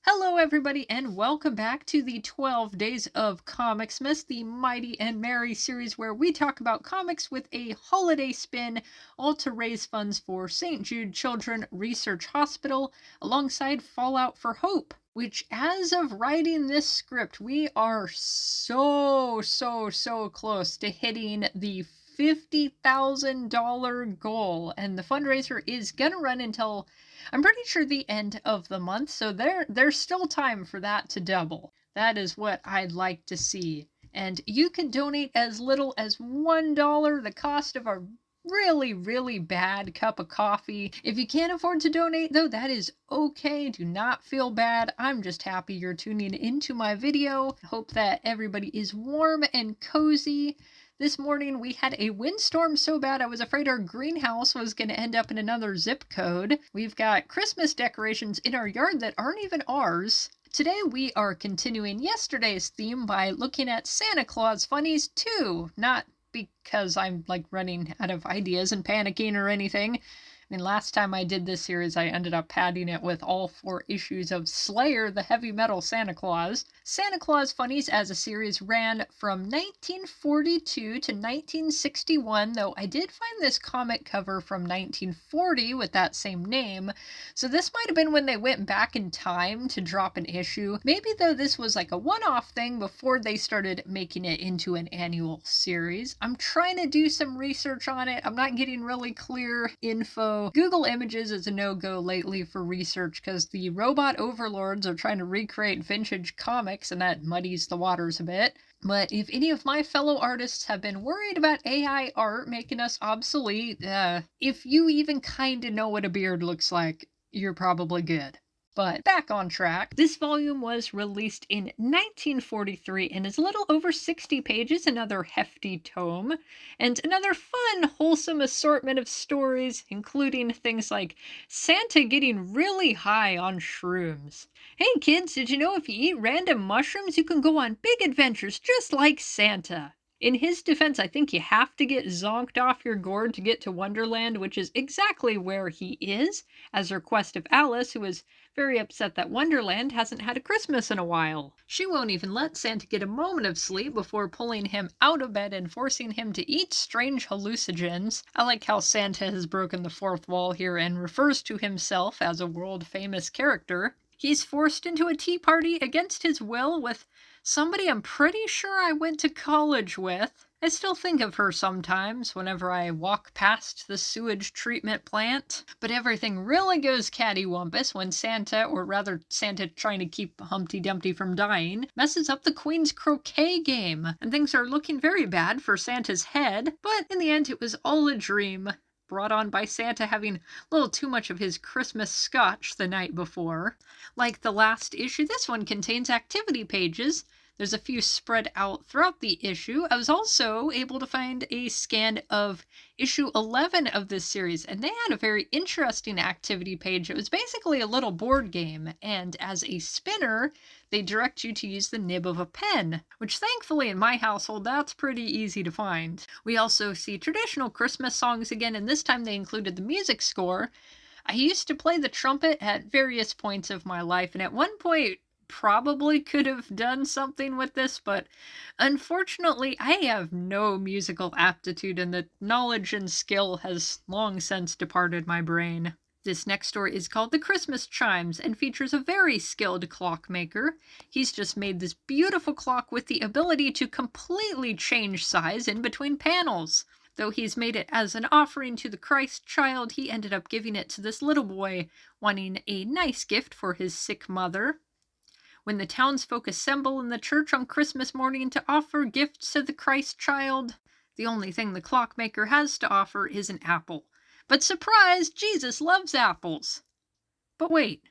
Hello, everybody, and welcome back to the 12 Days of ComiXmas, the Mighty and Merry series where we talk about comics with a holiday spin, all to raise funds for St. Jude Children Research Hospital alongside Fallout for Hope. Which, as of writing this script, we are so close to hitting the $50,000 goal, and the fundraiser is gonna run until I'm pretty sure the end of the month, so there's still time for that to double. That is what I'd like to see. And you can donate as little as $1, the cost of a really bad cup of coffee. If you can't afford to donate, though, that is okay. Do not feel bad. I'm just happy you're tuning into my video. Hope that everybody is warm and cozy. This morning we had a windstorm so bad I was afraid our greenhouse was going to end up in another zip code. We've got Christmas decorations in our yard that aren't even ours. Today we are continuing yesterday's theme by looking at Santa Claus Funnies 2. Not because I'm running out of ideas and panicking or anything. I mean, last time I did this series, I ended up padding it with all 4 issues of Slayer, the heavy metal Santa Claus. Santa Claus Funnies as a series ran from 1942 to 1961, though I did find this comic cover from 1940 with that same name, so this might have been when they went back in time to drop an issue. Maybe, though, this was like a one-off thing before they started making it into an annual series. I'm trying to do some research on it. I'm not getting really clear info. Google Images is a no-go lately for research because the robot overlords are trying to recreate vintage comics, and that muddies the waters a bit. But if any of my fellow artists have been worried about AI art making us obsolete, if you even kinda know what a beard looks like, you're probably good. But back on track, this volume was released in 1943 and is a little over 60 pages, another hefty tome, and another fun, wholesome assortment of stories, including things like Santa getting really high on shrooms. Hey kids, did you know if you eat random mushrooms, you can go on big adventures just like Santa? In his defense, I think you have to get zonked off your gourd to get to Wonderland, which is exactly where he is, as a request of Alice, who is very upset that Wonderland hasn't had a Christmas in a while. She won't even let Santa get a moment of sleep before pulling him out of bed and forcing him to eat strange hallucinogens. I like how Santa has broken the fourth wall here and refers to himself as a world-famous character. He's forced into a tea party against his will with somebody I'm pretty sure I went to college with. I still think of her sometimes whenever I walk past the sewage treatment plant. But everything really goes cattywampus when Santa, or rather Santa trying to keep Humpty Dumpty from dying, messes up the Queen's croquet game. And things are looking very bad for Santa's head, but in the end it was all a dream, brought on by Santa having a little too much of his Christmas scotch the night before. Like the last issue, this one contains activity pages. There's a few spread out throughout the issue. I was also able to find a scan of issue 11 of this series, and they had a very interesting activity page. It was basically a little board game, and as a spinner, they direct you to use the nib of a pen, which thankfully in my household, that's pretty easy to find. We also see traditional Christmas songs again, and this time they included the music score. I used to play the trumpet at various points of my life, and at one point probably could have done something with this, but unfortunately I have no musical aptitude and the knowledge and skill has long since departed my brain. This next story is called The Christmas Chimes and features a very skilled clockmaker. He's just made this beautiful clock with the ability to completely change size in between panels. Though he's made it as an offering to the Christ child, he ended up giving it to this little boy, wanting a nice gift for his sick mother. When the townsfolk assemble in the church on Christmas morning to offer gifts to the Christ child, the only thing the clockmaker has to offer is an apple. But surprise, Jesus loves apples. But wait,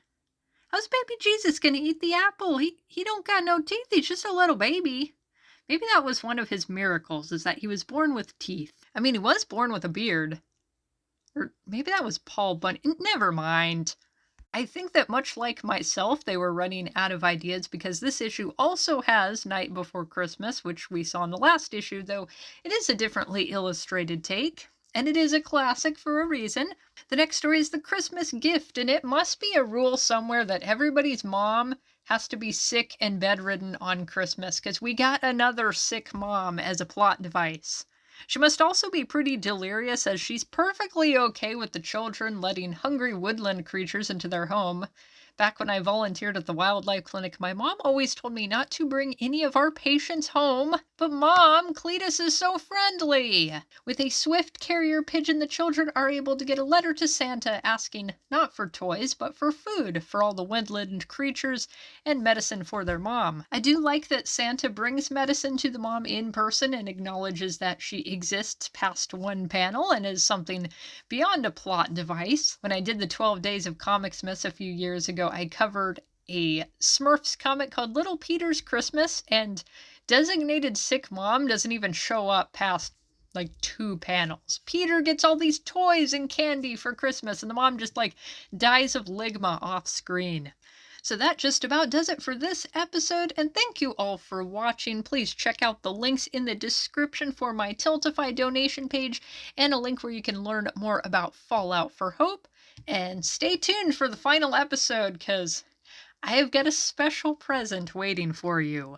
how's baby Jesus gonna eat the apple? He don't got no teeth, he's just a little baby. Maybe that was one of his miracles, is that he was born with teeth. I mean, he was born with a beard. Or maybe that was Paul Bunyan. Never mind. I think that much like myself, they were running out of ideas because this issue also has Night Before Christmas, which we saw in the last issue, though it is a differently illustrated take. and it is a classic for a reason. The next story is The Christmas Gift, and it must be a rule somewhere that everybody's mom has to be sick and bedridden on Christmas, because we got another sick mom as a plot device. She must also be pretty delirious, as she's perfectly okay with the children letting hungry woodland creatures into their home. Back when I volunteered at the wildlife clinic, my mom always told me not to bring any of our patients home. But Mom, Cletus is so friendly! With a swift carrier pigeon, the children are able to get a letter to Santa asking not for toys, but for food for all the woodland creatures and medicine for their mom. I do like that Santa brings medicine to the mom in person and acknowledges that she exists past one panel and is something beyond a plot device. When I did the 12 Days of ComiXmas a few years ago, I covered a Smurfs comic called Little Peter's Christmas, and designated sick mom doesn't even show up past like 2 panels. Peter gets all these toys and candy for Christmas, and the mom just like dies of ligma off screen. So that just about does it for this episode, and thank you all for watching. Please check out the links in the description for my Tiltify donation page, and a link where you can learn more about Fallout for Hope. And stay tuned for the final episode, because I have got a special present waiting for you.